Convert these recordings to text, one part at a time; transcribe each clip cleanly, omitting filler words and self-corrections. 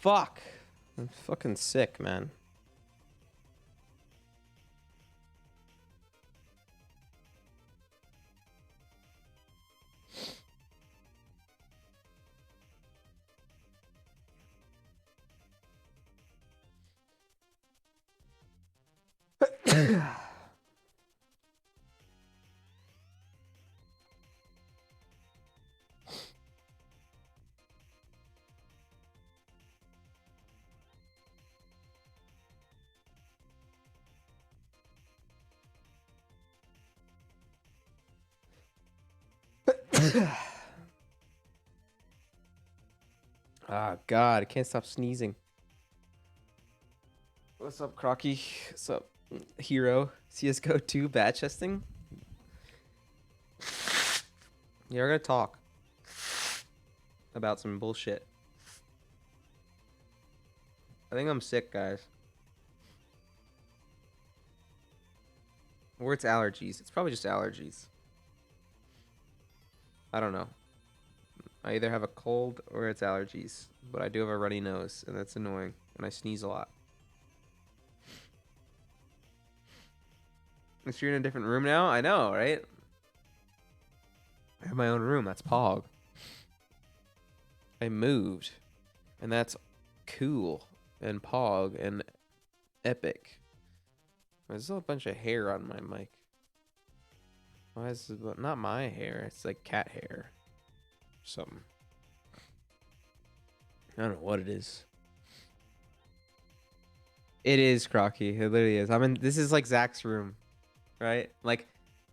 Fuck. I'm fucking sick, man. Oh God, I can't stop sneezing. What's up, Crocky? What's up, Hero? CS:GO 2 batch testing? Yeah, we're gonna talk about some bullshit. I think I'm sick, guys. Or it's allergies. It's probably just allergies. I don't know. I either have a cold or it's allergies. But I do have a runny nose, and that's annoying. And I sneeze a lot. If you're in a different room now, I know, right? I have my own room. That's Pog. I moved. And that's cool. And Pog. And epic. There's still a bunch of hair on my mic. Why is this, not my hair? It's like cat hair. Something. I don't know what it is. It is Crocky. It literally is. I'm in. This is like Zach's room, right? Like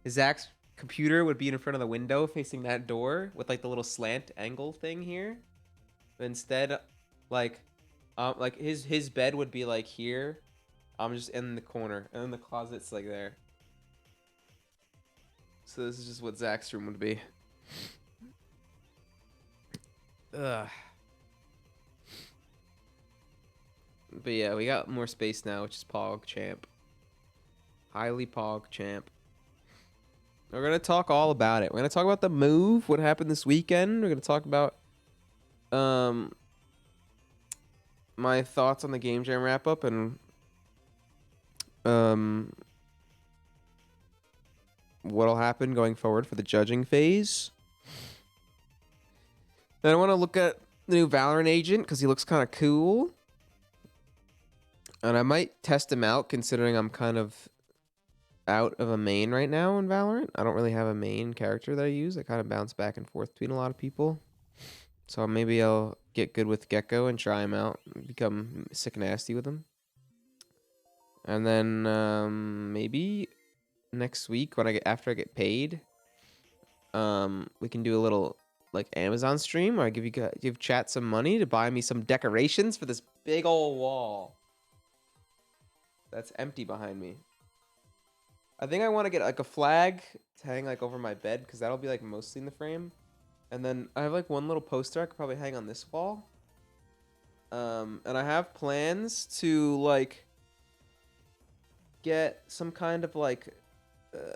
Zach's computer would be in front of the window facing that door with like the little slant angle thing here. But instead, like his bed would be like here. I'm just in the corner, and then the closet's like there. So this is just what Zach's room would be. Ugh. But yeah, we got more space now, which is Pog Champ. Highly Pog Champ. We're going to talk all about it. We're going to talk about the move, what happened this weekend. We're going to talk about my thoughts on the Game Jam wrap-up and what'll happen going forward for the judging phase. Then I want to look at the new Valorant agent because he looks kind of cool. And I might test him out considering I'm kind of out of a main right now in Valorant. I don't really have a main character that I use. I kind of bounce back and forth between a lot of people. So maybe I'll get good with Gecko and try him out. Become sick and nasty with him. And then maybe next week when after I get paid, we can do a little like Amazon stream where I give chat some money to buy me some decorations for this big old wall that's empty behind me. I think I want to get like a flag to hang like over my bed because that'll be like mostly in the frame. And then I have like one little poster I could probably hang on this wall. And I have plans to like get some kind of like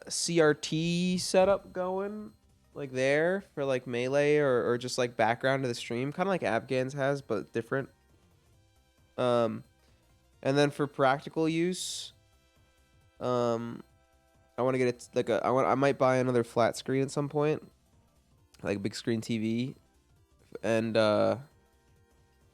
CRT setup going like there for like melee or just like background to the stream, kind of like Afghans has but different. And then for practical use, I want to get it like I might buy another flat screen at some point, like a big screen TV, and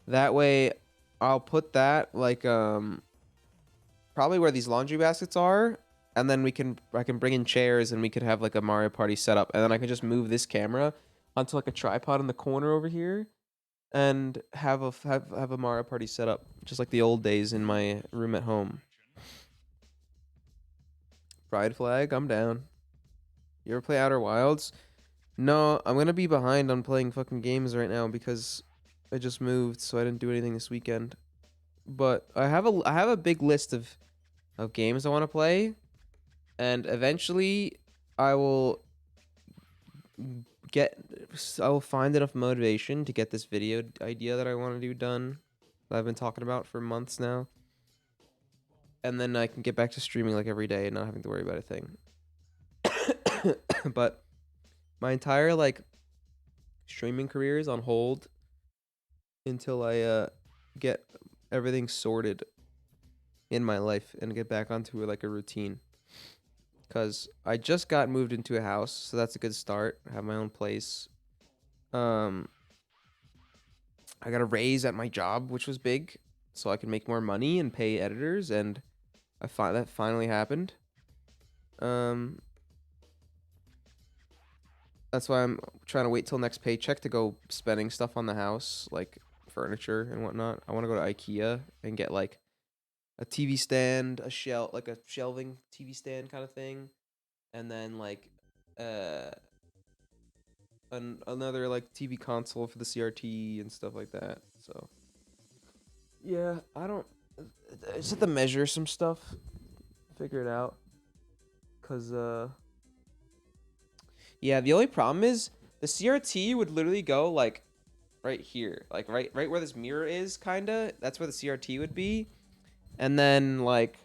that way I'll put that like probably where these laundry baskets are, and then I can bring in chairs and we could have like a Mario Party setup, and then I can just move this camera onto like a tripod in the corner over here, and have a Mario Party setup just like the old days in my room at home. Pride flag, I'm down. You ever play Outer Wilds? No, I'm gonna be behind on playing fucking games right now because I just moved, so I didn't do anything this weekend. But I have a big list of games I want to play, and eventually I will get I will find enough motivation to get this video idea that I want to do done that I've been talking about for months now. And then I can get back to streaming like every day and not having to worry about a thing. But my entire like streaming career is on hold until I get everything sorted in my life and get back onto like a routine. Cause I just got moved into a house, so that's a good start. I have my own place. I got a raise at my job, which was big, so I can make more money and pay editors, and I find that finally happened. That's why I'm trying to wait till next paycheck to go spending stuff on the house, like furniture and whatnot. I want to go to IKEA and get like a TV stand, like a shelving TV stand kind of thing, and then like uh another like TV console for the CRT and stuff like that. So yeah, I just have to measure some stuff, figure it out, cause yeah, the only problem is the CRT would literally go like right here, like right where this mirror is, kinda. That's where the CRT would be, and then like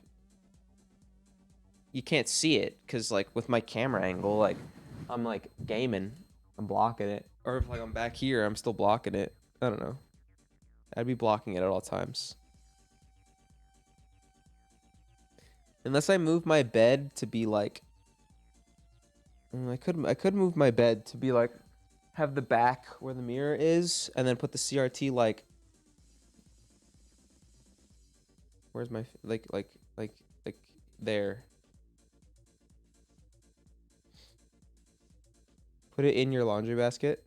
you can't see it because like with my camera angle, like I'm like gaming, I'm blocking it, or if like I'm back here, I'm still blocking it. I don't know. I'd be blocking it at all times. Unless I move my bed to be like, I could move my bed to be like, have the back where the mirror is, and then put the CRT like, where's my like there. Put it in your laundry basket.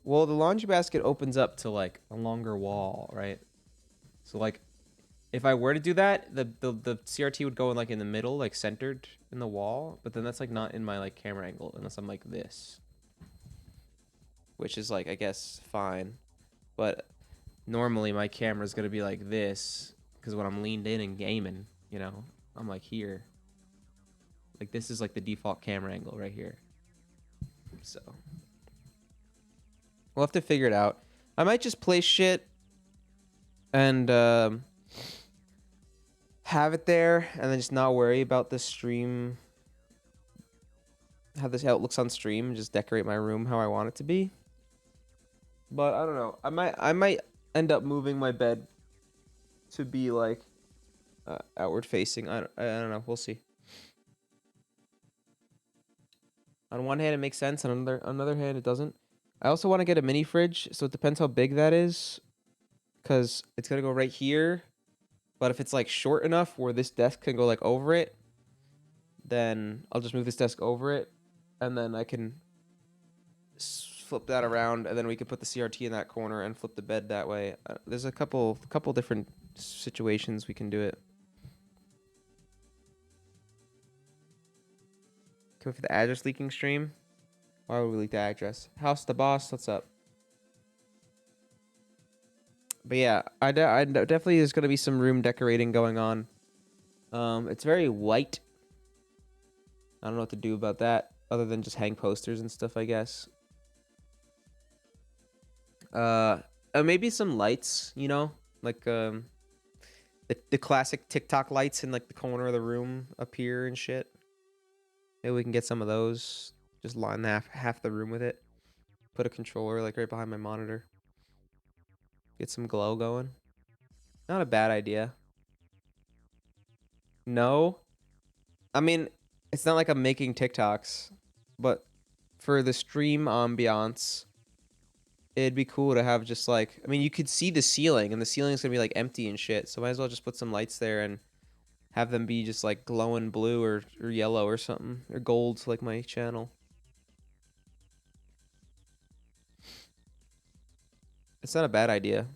Well, the laundry basket opens up to like a longer wall, right? So like if I were to do that, the CRT would go in like in the middle, like centered in the wall, but then that's like not in my like camera angle unless I'm like this, which is like I guess fine, but normally my camera's gonna be like this because when I'm leaned in and gaming, you know, I'm like here. Like this is like the default camera angle right here. So we'll have to figure it out. I might just play shit and have it there and then just not worry about the stream, how it looks on stream, just decorate my room how I want it to be. But I don't know. I might end up moving my bed to be like outward facing. I don't know. We'll see. On one hand, it makes sense. On another hand, it doesn't. I also want to get a mini fridge, so it depends how big that is, because it's gonna go right here. But if it's like short enough where this desk can go like over it, then I'll just move this desk over it, and then I can flip that around, and then we can put the CRT in that corner and flip the bed that way. There's a couple different situations we can do it. Can we for the address leaking stream? Why would we leak the address? House the boss, what's up? But yeah, I definitely there's gonna be some room decorating going on. It's very white. I don't know what to do about that other than just hang posters and stuff, I guess. Maybe some lights, you know, like the classic TikTok lights in like the corner of the room up here and shit. Maybe we can get some of those. Just line half the room with it. Put a controller like right behind my monitor. Get some glow going. Not a bad idea. No. I mean, it's not like I'm making TikToks, but for the stream ambiance, it'd be cool to have just like, I mean, you could see the ceiling and the ceiling's gonna be like empty and shit. So might as well just put some lights there and have them be just like glowing blue or yellow or something, or gold like my channel. It's not a bad idea.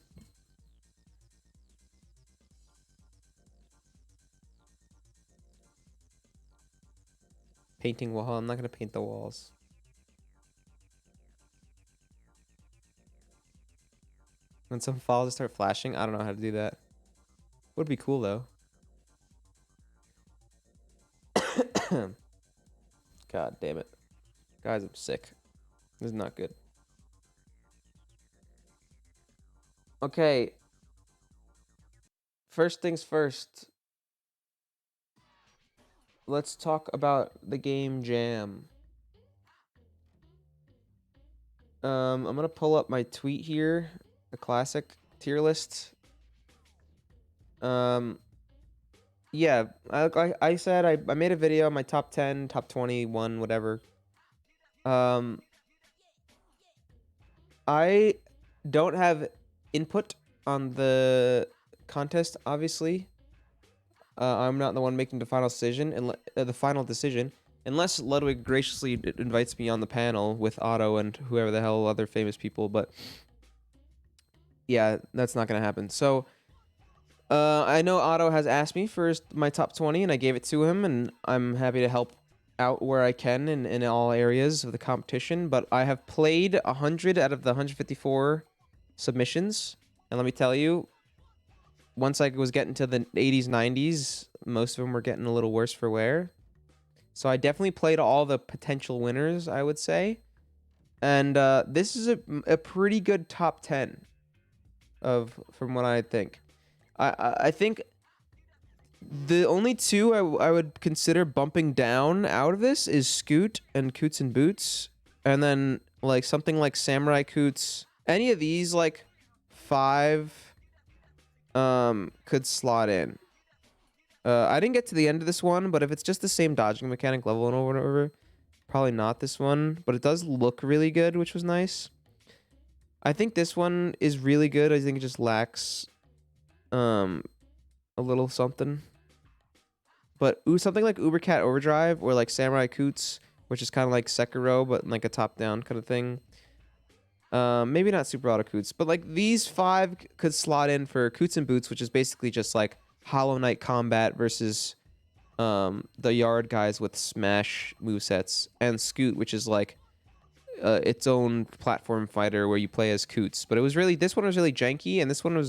Painting wall. I'm not gonna paint the walls. When some files start flashing, I don't know how to do that. Would be cool though. God damn it. Guys, I'm sick. This is not good. Okay. First things first. Let's talk about the game jam. I'm gonna pull up my tweet here, the classic tier list. Yeah, I said I made a video on my top 10, top 21, whatever. I don't have input on the contest, obviously. I'm not the one making the final decision, unless Ludwig graciously invites me on the panel with Otto and whoever the hell other famous people. But yeah, that's not gonna happen. So I know Otto has asked me for my top 20, and I gave it to him, and I'm happy to help out where I can in all areas of the competition. But I have played 100 out of the 154 submissions, and let me tell you, once I was getting to the 80s, 90s, most of them were getting a little worse for wear. So I definitely played all the potential winners, I would say. And this is a pretty good top 10 from what I think. I think the only two I would consider bumping down out of this is Scoot and Coots and Boots. And then like something like Samurai Coots. Any of these like 5 could slot in. I didn't get to the end of this one, but if it's just the same dodging mechanic level and over, probably not this one. But it does look really good, which was nice. I think this one is really good. I think it just lacks a little something. But something like Ubercat Overdrive or like Samurai Coots, which is kind of like Sekiro, but like a top-down kind of thing. Maybe not Super Auto Coots, but like these 5 could slot in for Coots and Boots, which is basically just like Hollow Knight combat versus the Yard guys with Smash movesets, and Scoot, which is like its own platform fighter where you play as Coots. But this one was really janky, and this one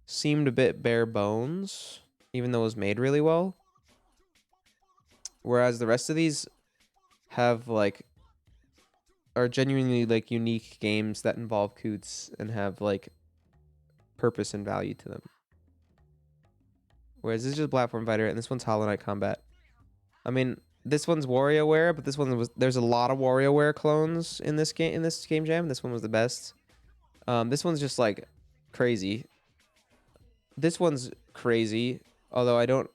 seemed a bit bare bones, even though it was made really well. Whereas the rest of these are genuinely like unique games that involve Coots and have like purpose and value to them. Whereas this is just platform fighter, and this one's Hollow Knight combat. I mean, this one's WarioWare, but there's a lot of WarioWare clones in this game jam. This one was the best. This one's just like crazy. This one's crazy, although I don't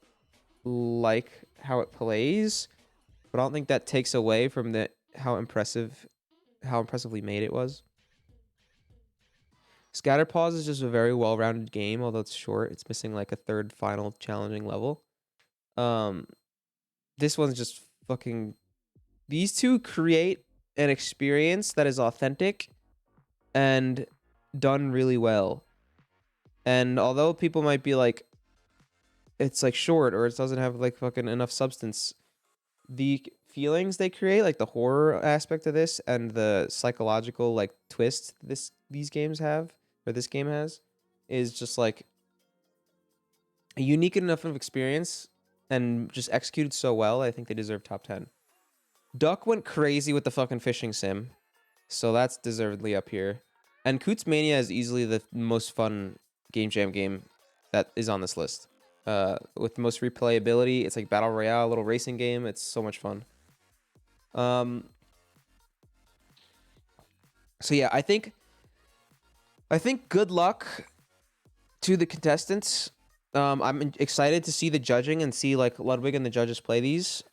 like how it plays, but I don't think that takes away from how impressively made it was. Scatterpaws is just a very well-rounded game, although it's short. It's missing like a third final challenging level. This one's just fucking... These two create an experience that is authentic and done really well. And although people might be like, it's like short or it doesn't have like fucking enough substance, the feelings they create, like the horror aspect of this and the psychological like twist these games have, or this game has, is just like a unique enough of experience and just executed so well. I think they deserve top 10. Duck went crazy with the fucking fishing sim, so that's deservedly up here. And Coots Mania is easily the most fun game jam game that is on this list. With the most replayability, it's like battle royale, a little racing game. It's so much fun. So yeah, I think good luck to the contestants. I'm excited to see the judging and see like Ludwig and the judges play these.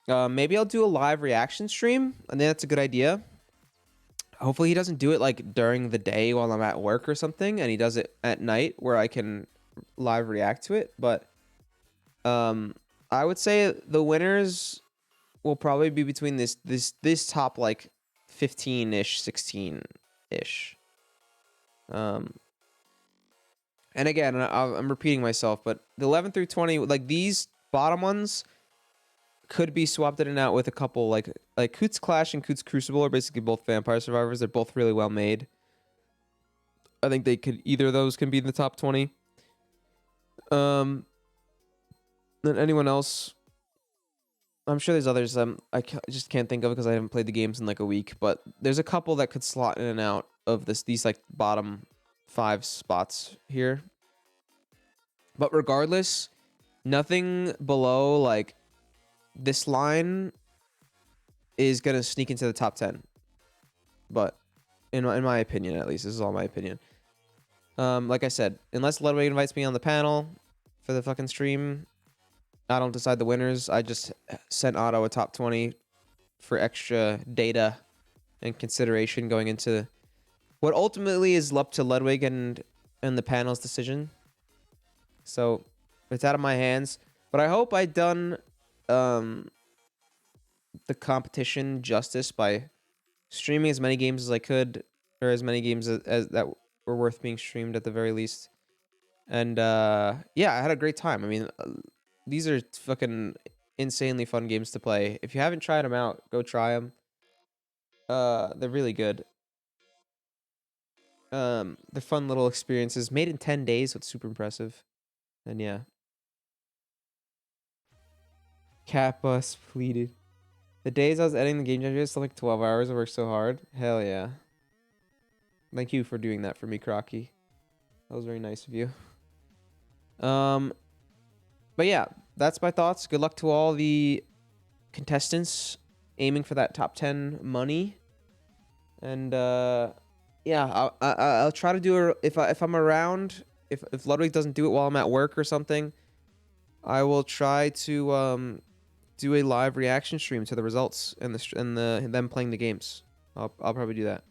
Maybe I'll do a live reaction stream. I think that's a good idea. Hopefully he doesn't do it like during the day while I'm at work or something, and he does it at night where I can live react to it. But I would say the winners will probably be between this top like 15-ish, 16-ish. And again, I'm repeating myself, but the 11 through 20, like these bottom ones, could be swapped in and out with a couple like Coots Clash and Coots Crucible are basically both Vampire Survivors. They're both really well made. I think either of those can be in the top 20. Then anyone else? I'm sure there's others. I just can't think of it because I haven't played the games in like a week. But there's a couple that could slot in and out of these like bottom 5 spots here. But regardless, nothing below like this line is gonna sneak into the top 10. But in my opinion, at least, this is all my opinion. Like I said, unless Ludwig invites me on the panel for the fucking stream, I don't decide the winners. I just sent Otto a top 20 for extra data and consideration going into what ultimately is up to Ludwig and the panel's decision. So it's out of my hands. But I hope I done the competition justice by streaming as many games as I could, or as many games as that were worth being streamed at the very least. And yeah, I had a great time. I mean, these are fucking insanely fun games to play. If you haven't tried them out, go try them. They're really good. They're fun little experiences made in 10 days, so it's super impressive. And yeah. Cat bus pleaded. The days I was editing the game jam, still like 12 hours. I worked so hard. Hell yeah. Thank you for doing that for me, Crocky. That was very nice of you. But yeah, that's my thoughts. Good luck to all the contestants aiming for that top 10 money. And yeah, I'll try to do it if I'm around. If Ludwig doesn't do it while I'm at work or something, I will try to do a live reaction stream to the results and them playing the games. I'll probably do that.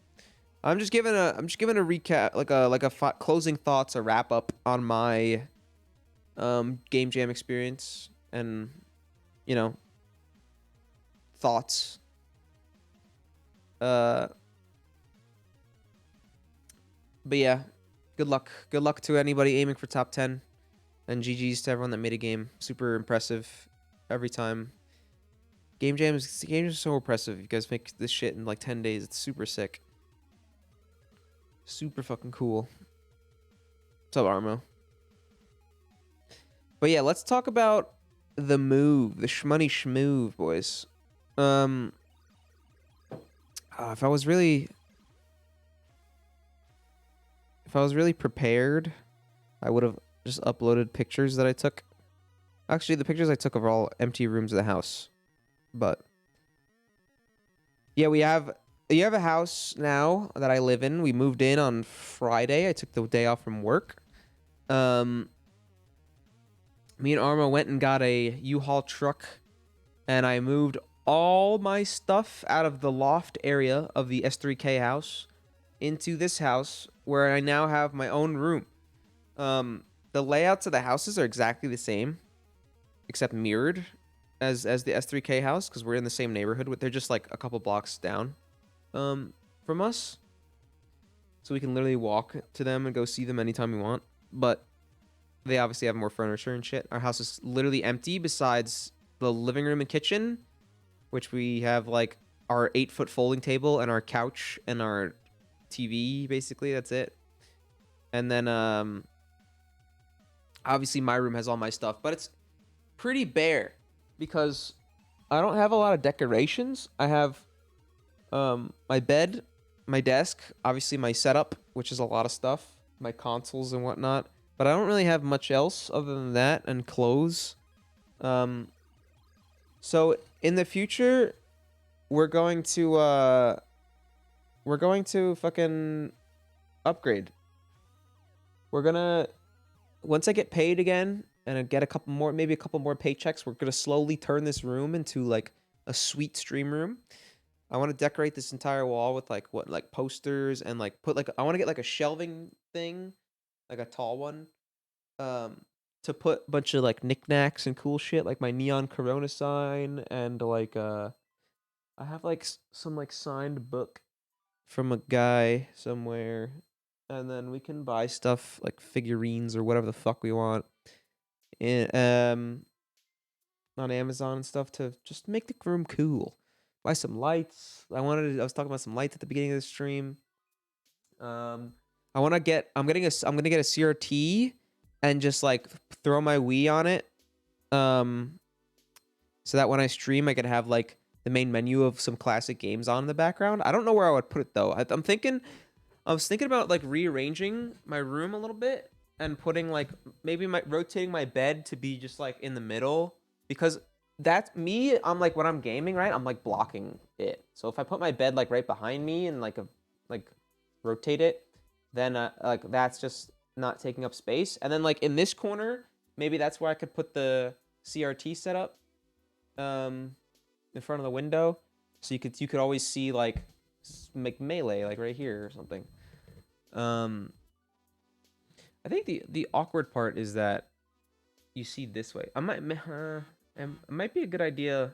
I'm just giving a recap, like a closing thoughts, a wrap up on my game jam experience and, you know, thoughts. But yeah, good luck to anybody aiming for top 10, and GG's to everyone that made a game. Super impressive every time. Game jams are so impressive. You guys make this shit in like 10 days. It's super sick. Super fucking cool. What's up, Armo? But yeah, let's talk about the move, the shmoney schmoove, boys. If I was really prepared, I would have just uploaded pictures that I took. Actually, the pictures I took of all empty rooms of the house. But yeah, you have a house now that I live in. We moved in on Friday. I took the day off from work. Me and Arma went and got a U-Haul truck, and I moved all my stuff out of the loft area of the S3K house into this house, where I now have my own room. The layouts of the houses are exactly the same, except mirrored as the S3K house, because we're in the same neighborhood. They're just like a couple blocks down from us, so we can literally walk to them and go see them anytime we want. But they obviously have more furniture and shit. Our house is literally empty besides the living room and kitchen, which we have like our 8-foot folding table and our couch and our TV, basically. That's it. And then obviously my room has all my stuff, but it's pretty bare because I don't have a lot of decorations. I have my bed, my desk, obviously my setup, which is a lot of stuff, my consoles and whatnot. But I don't really have much else other than that, and clothes. So in the future, we're going to fucking upgrade. We're gonna, once I get paid again and I get maybe a couple more paychecks, we're gonna slowly turn this room into like a sweet stream room. I want to decorate this entire wall with like posters and like I want to get like a shelving thing, like a tall one, to put a bunch of like knickknacks and cool shit, like my neon Corona sign, and like I have like some like signed book from a guy somewhere, and then we can buy stuff like figurines or whatever the fuck we want, and on Amazon and stuff to just make the room cool. Buy some lights. I was talking about some lights at the beginning of the stream. I'm gonna get a CRT and just like throw my Wii on it. so that when I stream, I could have like the main menu of some classic games on in the background. I don't know where I would put it though. I was thinking about like rearranging my room a little bit and putting like maybe rotating my bed to be just like in the middle, because that's me. I'm like, when I'm gaming, right, I'm like blocking it. So if I put my bed like right behind me and like rotate it, then like that's just not taking up space. And then like in this corner, maybe that's where I could put the CRT setup in front of the window, so you could always see like Melee like right here or something. I think the awkward part is that you see this way. It might be a good idea.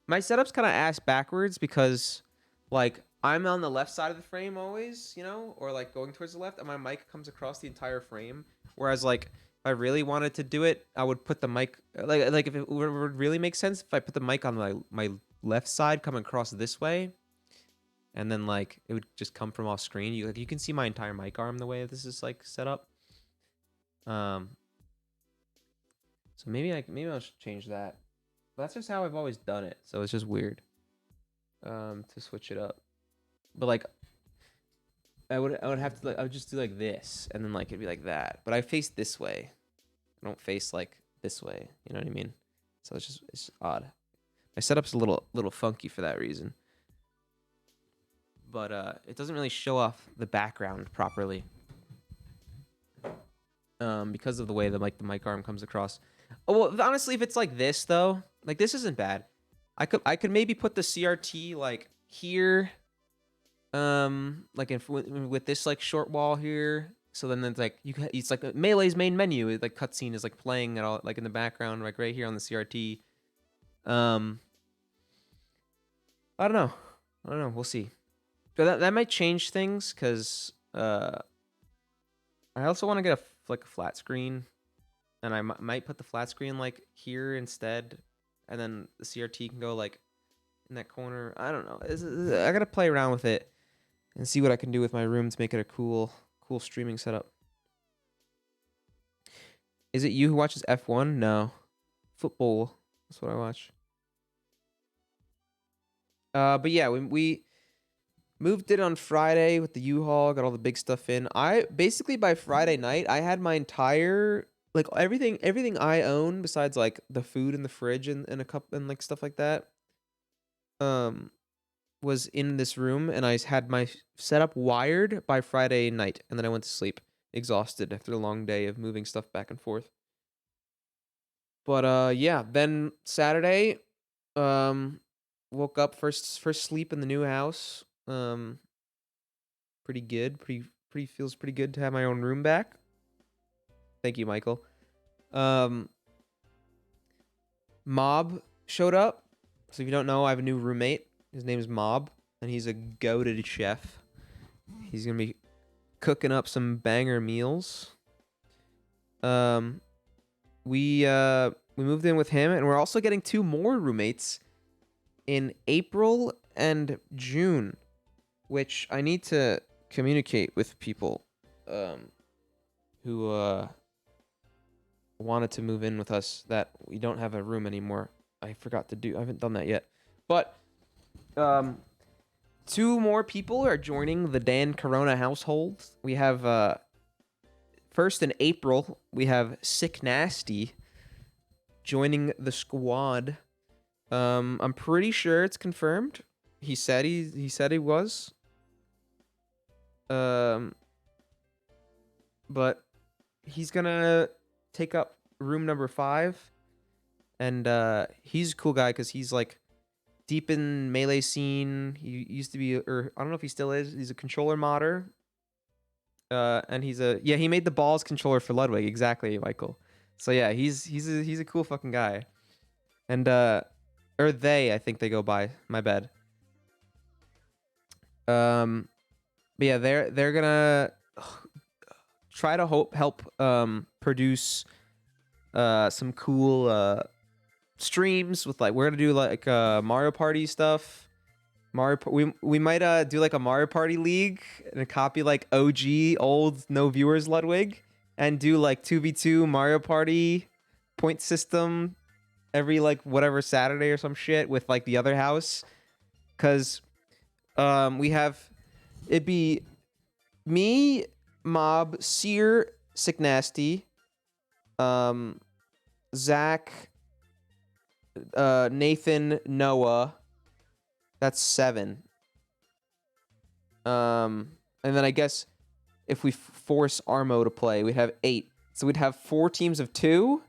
My setup's kind of ass backwards because like I'm on the left side of the frame always, you know, or like going towards the left, and my mic comes across the entire frame. Whereas like if I really wanted to do it, I would put the mic like if it would really make sense if I put the mic on my left side coming across this way, and then like it would just come from off screen. You can see my entire mic arm the way this is like set up. So maybe I should change that. But that's just how I've always done it. So it's just weird to switch it up. But like I would have to like I would just do like this, and then like it'd be like that. But I face this way. I don't face like this way. You know what I mean? So it's odd. My setup's a little funky for that reason. But it doesn't really show off the background properly. Because of the way the mic arm comes across. Oh, well, honestly, if it's like this though, like this isn't bad. I could maybe put the CRT like here, like with this like short wall here. So then it's like it's like Melee's main menu. Like cutscene is like playing it all like in the background, like right here on the CRT. I don't know. We'll see. But that might change things because I also want to get a flat screen. And I might put the flat screen like here instead, and then the CRT can go like in that corner. I don't know. I gotta play around with it and see what I can do with my room to make it a cool streaming setup. Is it you who watches F1? No, football. That's what I watch. But yeah, we moved it on Friday with the U-Haul, got all the big stuff in. I basically by Friday night I had my entire like everything I own besides like the food in the fridge and a cup and like stuff like that was in this room, and I had my setup wired by Friday night, and then I went to sleep exhausted after a long day of moving stuff back and forth. But yeah, then Saturday woke up first sleep in the new house. Pretty good. Pretty feels pretty good to have my own room back. Thank you, Michael. Mob showed up. So if you don't know, I have a new roommate. His name is Mob, and he's a goated chef. He's gonna be cooking up some banger meals. We moved in with him, and we're also getting 2 more roommates in April and June, which I need to communicate with people who wanted to move in with us that we don't have a room anymore. I forgot to do. I haven't done that yet. But 2 more people are joining the DanCorona household. We have first in April, we have Sick Nasty joining the squad. I'm pretty sure it's confirmed. He said he was. But he's gonna take up room number 5, and he's a cool guy because he's like deep in Melee scene. He used to be, or I don't know if he still is. He's a controller modder. And he made the balls controller for Ludwig, exactly, Michael. So yeah, he's a cool fucking guy. And or they, I think they go by. My bad. But yeah, they're gonna try to help produce some cool streams with like we're gonna do like Mario Party stuff. We might do like a Mario Party league and copy like OG old no viewers Ludwig and do like 2v2 Mario Party point system every like whatever Saturday or some shit with like the other house, because we have it'd be me, Mob, Seer, Sick Nasty, Zach, Nathan, Noah. That's 7. And then I guess if we force Armo to play, we'd have 8. So we'd have 4 teams of 2,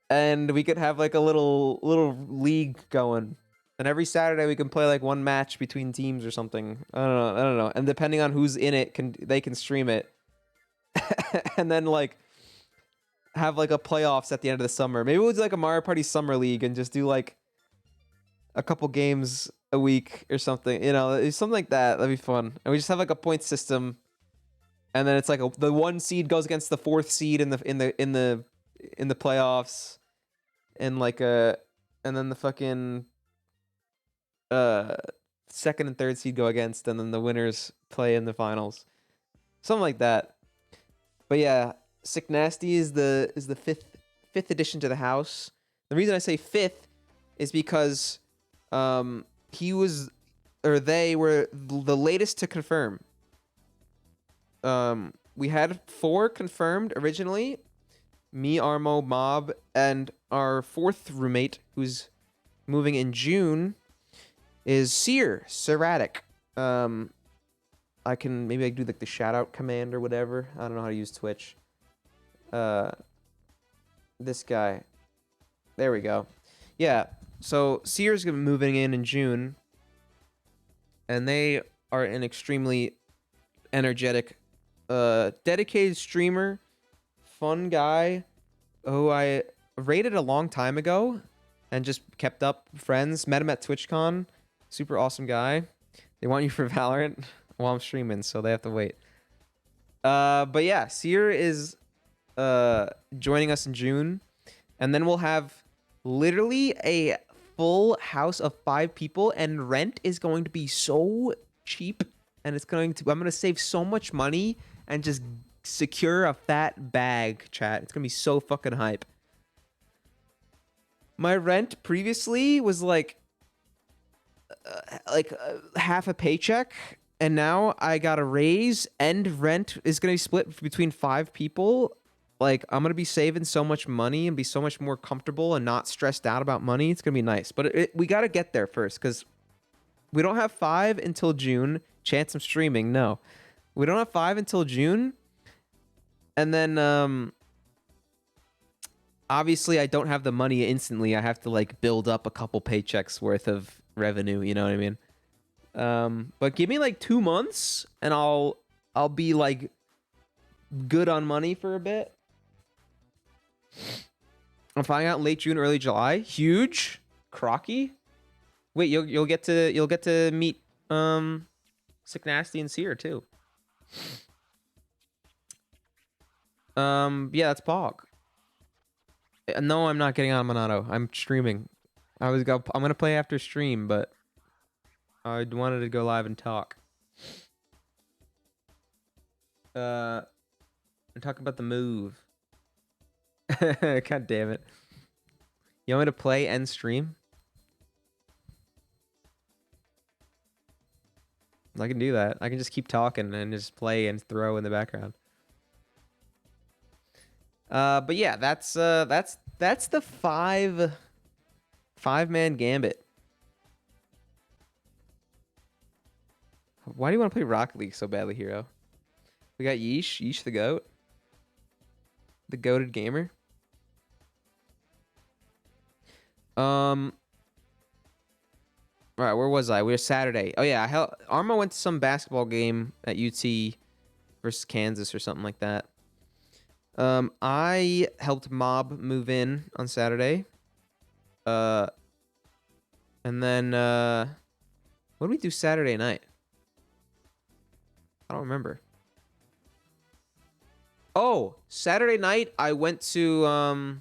and we could have like a little league going. And every Saturday we can play like one match between teams or something. I don't know. And depending on who's in it, they can stream it. And then like have like a playoffs at the end of the summer. Maybe we'll do like a Mario Party Summer League and just do like a couple games a week or something. You know, something like that. That'd be fun. And we just have like a point system, and then it's like the 1 seed goes against the 4th seed in the playoffs, and like and then the fucking 2nd and 3rd seed go against, and then the winners play in the finals, something like that. But yeah, Sick Nasty is the 5th addition to the house. The reason I say 5th is because he was, or they were the latest to confirm. We had 4 confirmed originally. Me, Armo, Mob, and our 4th roommate, who's moving in June, is Seer, Serratic. I can do like the shout out command or whatever. I don't know how to use Twitch. This guy. There we go. Yeah. So Seer's gonna be moving in June, and they are an extremely energetic, dedicated streamer, fun guy who I rated a long time ago and just kept up friends. Met him at TwitchCon. Super awesome guy. They want you for Valorant while I'm streaming, so they have to wait. But yeah, Seer is joining us in June, and then we'll have literally a full house of 5 people, and rent is going to be so cheap, and I'm gonna save so much money and just secure a fat bag, chat. It's gonna be so fucking hype. My rent previously was like half a paycheck, and now I got a raise, and rent is gonna be split between 5 people. Like, I'm gonna be saving so much money and be so much more comfortable and not stressed out about money. It's gonna be nice, but we gotta get there first, because we don't have 5 until June. Chance of streaming, no. We don't have 5 until June, and then obviously I don't have the money instantly. I have to like build up a couple paychecks worth of revenue. You know what I mean? But give me like 2 months, and I'll be like good on money for a bit. I'm flying out in late June, early July. Huge, Crocky. Wait, you'll get to meet Sick Nasty and Seer too. Yeah, that's Pog. No, I'm not getting on Monado. I'm streaming. I'm gonna play after stream, but I wanted to go live and talk. I'm talking about the move. God damn it. You want me to play and stream? I can do that. I can just keep talking and just play and throw in the background. But yeah, that's the 5-man gambit. Why do you want to play Rocket League so badly, Hero? We got Yeesh the GOAT. The goated gamer. All right, where was I? We were Saturday. Oh yeah, Arma went to some basketball game at UT versus Kansas or something like that. I helped Mob move in on Saturday. And then what did we do Saturday night? I don't remember. Oh, Saturday night I went to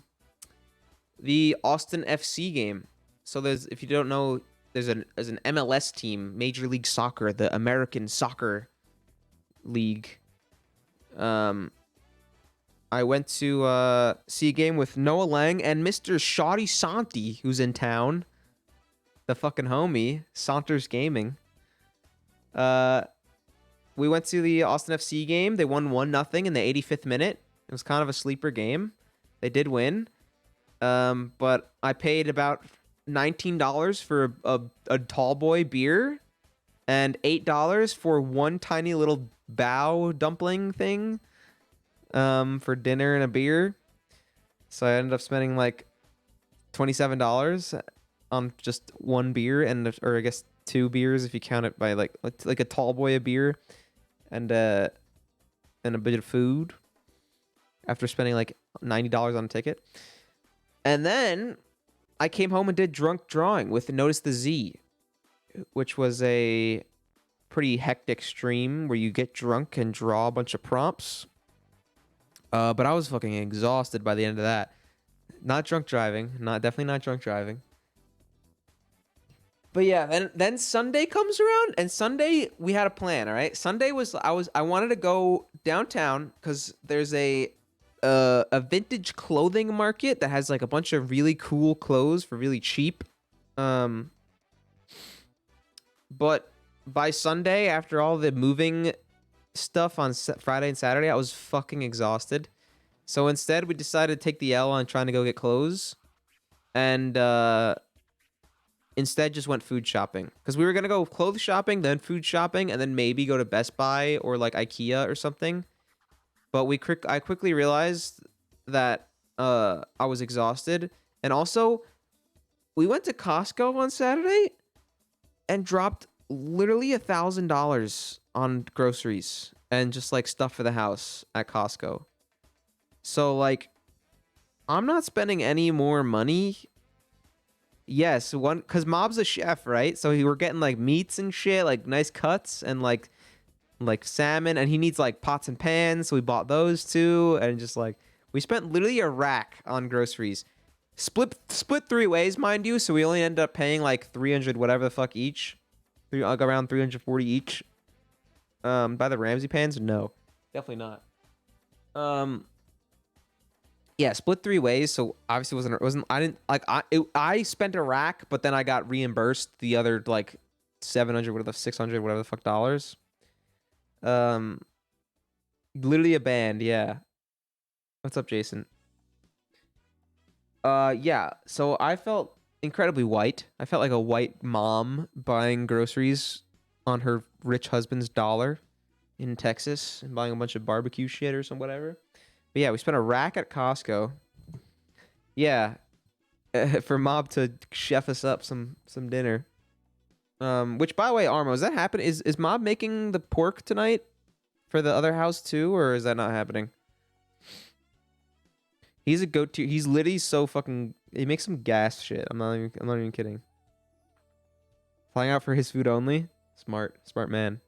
the Austin FC game. So if you don't know, there's an MLS team, Major League Soccer, the American Soccer League. I went to see a game with Noah Lang and Mr. Shoddy Santi, who's in town. The fucking homie, Saunters Gaming. Uh, we went to the Austin FC game. They won 1-0 in the 85th minute. It was kind of a sleeper game. They did win. But I paid about $19 for a tall boy beer and $8 for one tiny little bao dumpling thing for dinner and a beer. So I ended up spending like $27 on just one beer or I guess two beers if you count it by like a tall boy a beer and a bit of food after spending like $90 on a ticket. And then I came home and did drunk drawing with Notice the Z, which was a pretty hectic stream where you get drunk and draw a bunch of prompts. But I was fucking exhausted by the end of that. Not drunk driving. Definitely not drunk driving. But yeah, then Sunday comes around, and Sunday we had a plan. All right, Sunday I wanted to go downtown because there's a vintage clothing market that has like a bunch of really cool clothes for really cheap. But by Sunday, after all the moving stuff on Friday and Saturday, I was fucking exhausted. So instead, we decided to take the L on trying to go get clothes, and instead just went food shopping because we were gonna go clothes shopping, then food shopping, and then maybe go to Best Buy or like IKEA or something. But I quickly realized that I was exhausted, and also we went to Costco on Saturday and dropped literally $1,000 on groceries and just like stuff for the house at Costco. So like, I'm not spending any more money. Yes, because Mob's a chef, right? So we were getting like meats and shit, like nice cuts and like salmon, and he needs like pots and pans, so we bought those too, and just like we spent literally a rack on groceries. Split 3 ways, mind you, so we only ended up paying like 300 whatever the fuck each. Around 340 each. By the Ramsey pans? No. Definitely not. Yeah, split 3 ways, so obviously wasn't I didn't like I spent a rack, but then I got reimbursed the other like 700 whatever 600 whatever the fuck dollars. Literally a band, yeah. What's up, Jason? Yeah, so I felt incredibly white. I felt like a white mom buying groceries on her rich husband's dollar in Texas and buying a bunch of barbecue shit or some whatever. But yeah, we spent a rack at Costco. Yeah, for Mob to chef us up some dinner. Which by the way, Armo, is that happening? Is Mob making the pork tonight for the other house too, or is that not happening? He's a go-to. He's literally so fucking. He makes some gas shit. I'm not even kidding. Flying out for his food only. Smart man.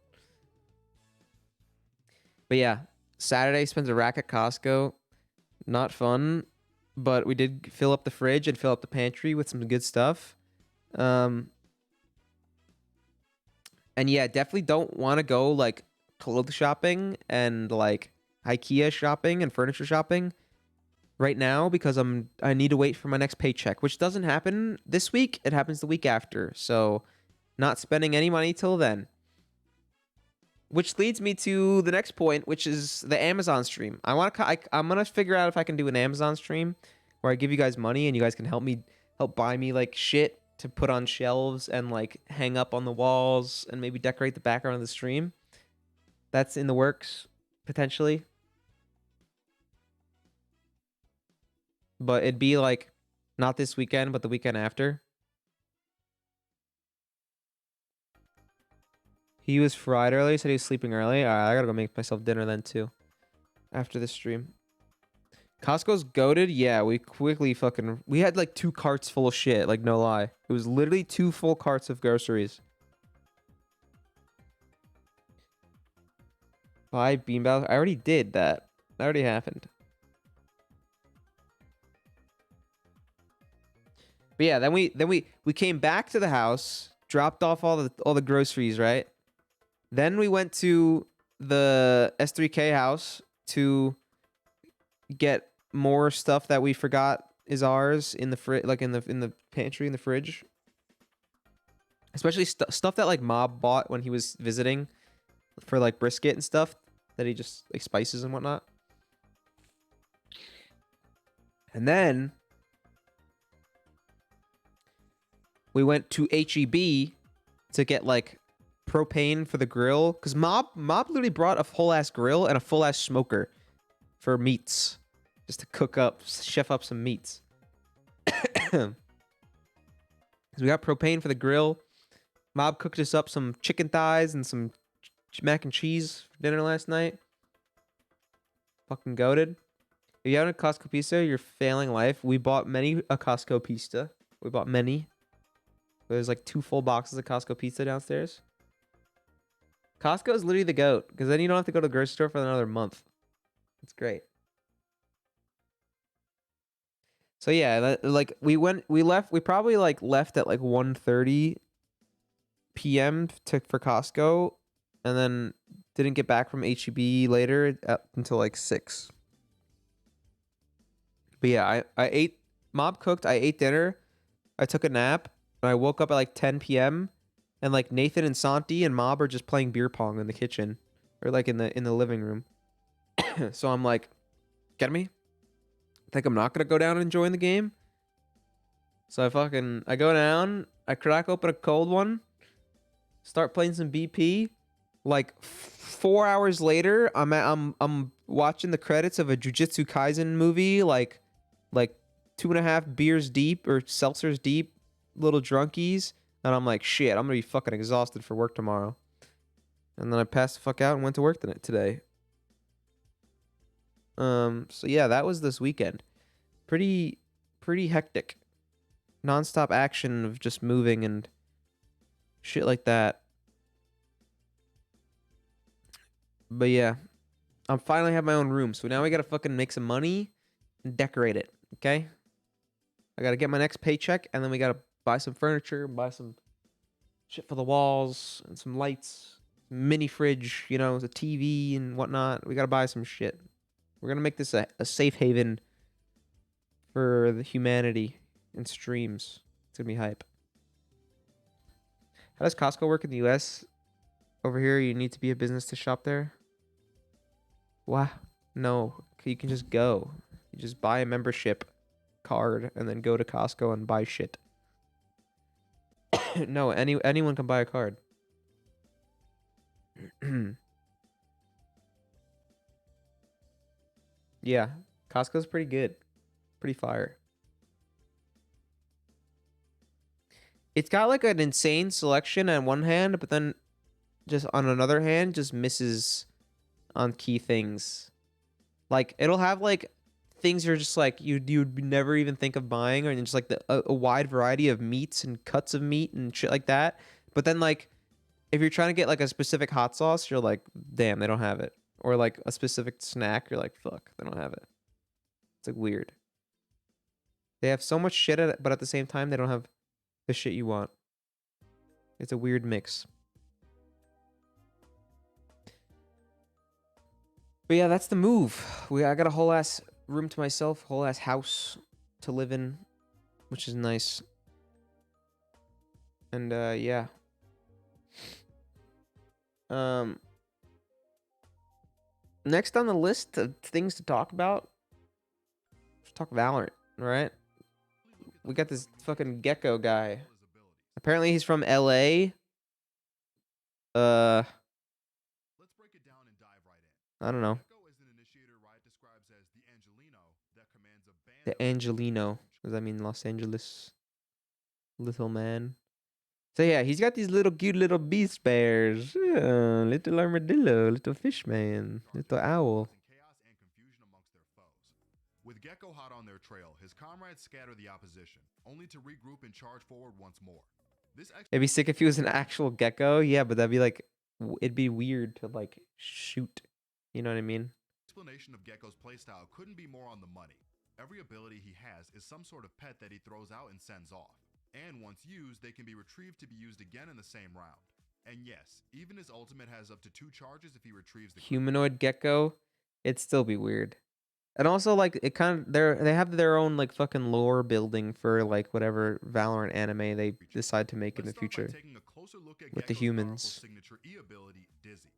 But yeah, Saturday spends a rack at Costco. Not fun, but we did fill up the fridge and fill up the pantry with some good stuff. And yeah, definitely don't want to go like clothes shopping and like IKEA shopping and furniture shopping right now because I need to wait for my next paycheck, which doesn't happen this week. It happens the week after. So not spending any money till then. Which leads me to the next point, which is the Amazon stream. I'm gonna figure out if I can do an Amazon stream where I give you guys money and you guys can help buy me like shit to put on shelves and like hang up on the walls and maybe decorate the background of the stream. That's in the works potentially. But it'd be like not this weekend, but the weekend after. He was fried early, said he was sleeping early. All right, I gotta go make myself dinner then too. After this stream. Costco's goated. Yeah, we had like 2 carts full of shit, like no lie. It was literally 2 full carts of groceries. Buy beanbag. I already did that. That already happened. But yeah, then we came back to the house, dropped off all the groceries, right? Then we went to the S3K house to get more stuff that we forgot is ours in the like in the pantry, in the fridge. Especially stuff that like Mob bought when he was visiting for like brisket and stuff that he just like spices and whatnot. And then we went to HEB to get like propane for the grill, because Mob literally brought a whole ass grill and a full ass smoker for meats, just to chef up some meats. So we got propane for the grill. Mob cooked us up some chicken thighs and some mac and cheese for dinner last night. Fucking goated. If you haven't a Costco pizza, you're failing life. We bought many a Costco pizza. We bought many. There's like 2 full boxes of Costco pizza downstairs. Costco is literally the goat, because then you don't have to go to the grocery store for another month. It's great. So yeah, like we probably like left at like 1:30 p.m. for Costco, and then didn't get back from HEB later until like 6. But yeah, I ate, Mob cooked, I ate dinner, I took a nap, and I woke up at like 10 p.m. and like Nathan and Santi and Mob are just playing beer pong in the kitchen, or like in the living room. So I'm like, get me? Think I'm not gonna go down and join the game? So I go down, I crack open a cold one, start playing some BP. Like 4 hours later, I'm watching the credits of a Jujutsu Kaisen movie, like 2.5 beers deep or seltzers deep, little drunkies, and I'm like, shit, I'm gonna be fucking exhausted for work tomorrow. And then I passed the fuck out and went to work today. So yeah, that was this weekend. Pretty hectic. Non-stop action of just moving and shit like that. But yeah, I finally have my own room, so now we gotta fucking make some money and decorate it, okay? I gotta get my next paycheck, and then we gotta buy some furniture, buy some shit for the walls, and some lights, mini fridge, you know, a TV and whatnot. We gotta buy some shit. We're gonna make this a safe haven for the humanity and streams. It's gonna be hype. How does Costco work in the US? Over here, you need to be a business to shop there. Wow. No, you can just go. You just buy a membership card and then go to Costco and buy shit. No, anyone can buy a card. Yeah, Costco's pretty good. Pretty fire. It's got like an insane selection on one hand, but then just on another hand, just misses on key things. Like it'll have like things you're just like you'd never even think of buying, or just like a wide variety of meats and cuts of meat and shit like that. But then like if you're trying to get like a specific hot sauce, you're like, damn, they don't have it. Or like a specific snack, you're like, fuck, they don't have it. It's like weird. They have so much shit at it, but at the same time, they don't have the shit you want. It's a weird mix. But yeah, that's the move. I got a whole ass room to myself, whole ass house to live in, which is nice. And yeah. Next on the list of things to talk about, let's talk Valorant, right? We got this fucking Gecko guy. Apparently he's from LA. I don't know. The Angelino. Does that mean Los Angeles? Little man. So yeah, he's got these little cute little beast bears. Little armadillo, little fish man, little owl. With Gecko hot on their trail, his comrades scatter the opposition, only to regroup and charge forward once more. It'd be sick if he was an actual gecko. Yeah, but that'd be like, it'd be weird to like shoot. You know what I mean? Explanation of Gecko's playstyle couldn't be more on the money. Every ability he has is some sort of pet that he throws out and sends off. And once used, they can be retrieved to be used again in the same round. And yes, even his ultimate has up to 2 charges if he retrieves the humanoid gecko. It'd still be weird. And also, like, it kind of they have their own like fucking lore building for like whatever Valorant anime they decide to make in Let's the start by future taking a closer look at with the Gecko's powerful humans. signature E ability, Dizzy.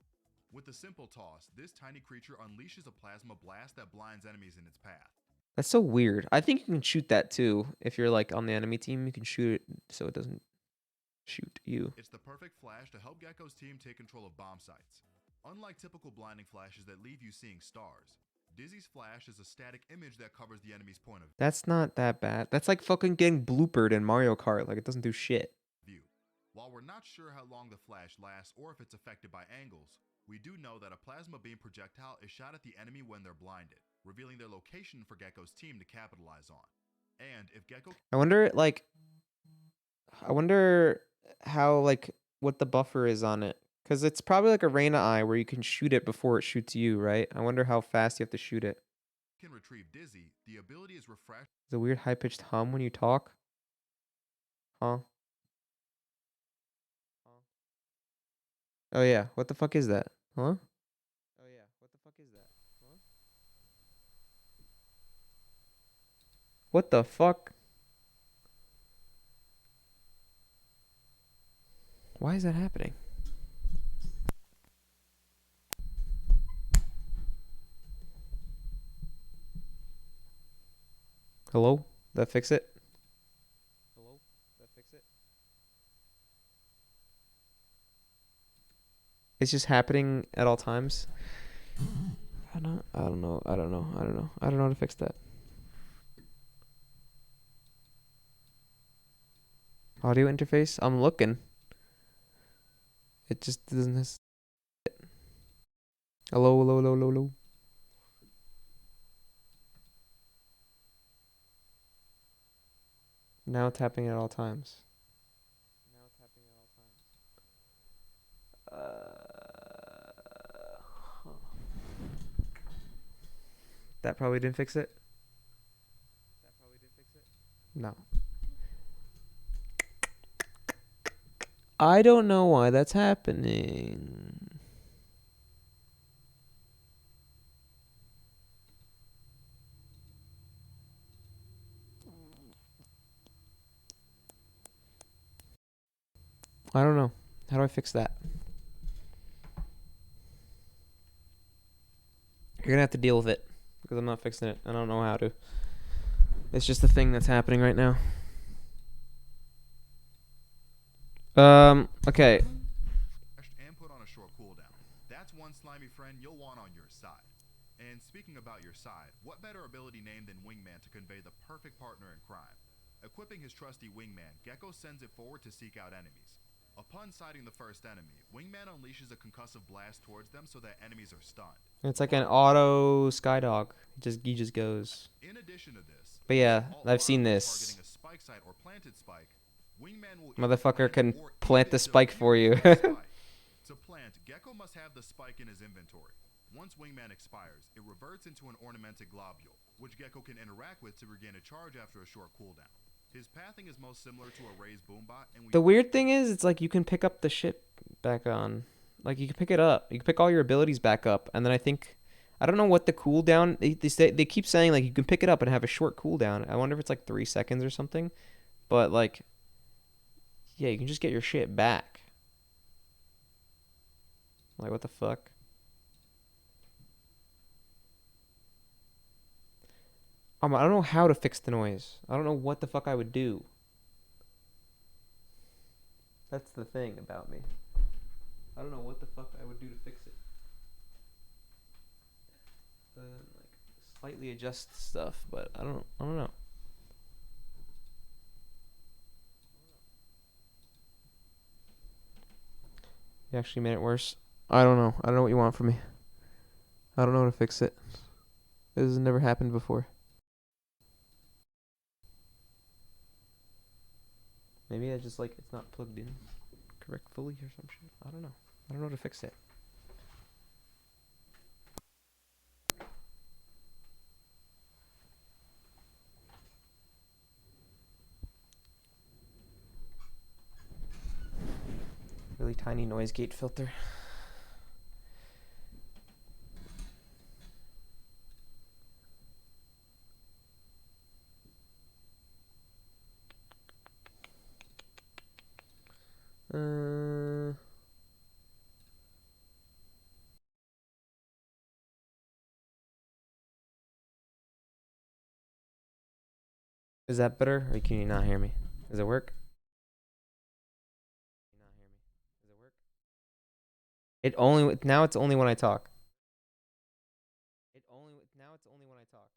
With a simple toss, this tiny creature unleashes a plasma blast that blinds enemies in its path. That's so weird. I think you can shoot that too. If you're like on the enemy team, you can shoot it so it doesn't shoot you. It's the perfect flash to help Gecko's team take control of bomb sites. Unlike typical blinding flashes that leave you seeing stars, Dizzy's flash is a static image that covers the enemy's point of That's not that bad. That's like fucking getting bloopered in Mario Kart. Like, it doesn't do shit. view. While we're not sure how long the flash lasts or if it's affected by angles, we do know that a plasma beam projectile is shot at the enemy when they're blinded, revealing their location for Gecko's team to capitalize on. And if Gecko I wonder how like what the buffer is on it, because it's probably like a Reina Eye where you can shoot it before it shoots you, right? I wonder how fast you have to shoot it. can retrieve Dizzy, the ability is refreshed. There's a weird high pitched hum when you talk. Huh? Oh yeah, what the fuck is that? Huh? Oh yeah, what the fuck is that? Huh? What the fuck? Why is that happening? Hello? That fix it? Hello? That fix it? It's just happening at all times. I don't know. I don't know. I don't know. I don't know how to fix that. Audio interface? I'm looking. It just doesn't. Hello, hello, hello, hello, hello. Now it's happening at all times. Now it's happening at all times. That probably didn't fix it. No. I don't know why that's happening. I don't know. How do I fix that? You're gonna have to deal with it because I'm not fixing it. I don't know how to. It's just the thing that's happening right now. Okay. And put on a short cooldown. That's one slimy friend you'll want on your side. And speaking about your side, what better ability name than Wingman to convey the perfect partner in crime? Equipping his trusty Wingman, Gecko sends it forward to seek out enemies. Upon sighting the first enemy, Wingman unleashes a concussive blast towards them so that enemies are stunned. It's like an auto skydog. He just goes. In addition to this, But yeah, alt I've seen targeting this. a spike site or planted spike, Wingman will Motherfucker can or plant the even spike for you. defuse the spike. To plant, Gecko must have the spike in his inventory. Once Wingman expires, it reverts into an ornamented globule, which Gecko can interact with to regain a charge after a short cooldown. His pathing is most similar to a raised boombot, and The weird thing is, it's like you can pick up the shit back on. Like you can pick it up. You can pick all your abilities back up, and then I don't know what the cooldown. They keep saying like you can pick it up and have a short cooldown. I wonder if it's like 3 seconds or something. But like, yeah, you can just get your shit back. Like what the fuck? I don't know how to fix the noise. I don't know what the fuck I would do. That's the thing about me. I don't know what the fuck I would do to fix it. Like slightly adjust stuff, but I don't know. You actually made it worse. I don't know. I don't know what you want from me. I don't know how to fix it. This has never happened before. Maybe I just like it's not plugged in correctly or some shit. I don't know. I don't know how to fix it. Really tiny noise gate filter. Is that better, or can you not hear me? Does it work? Can you not hear me? Does it work? It only now it's only when I talk. Now it's only when I talk.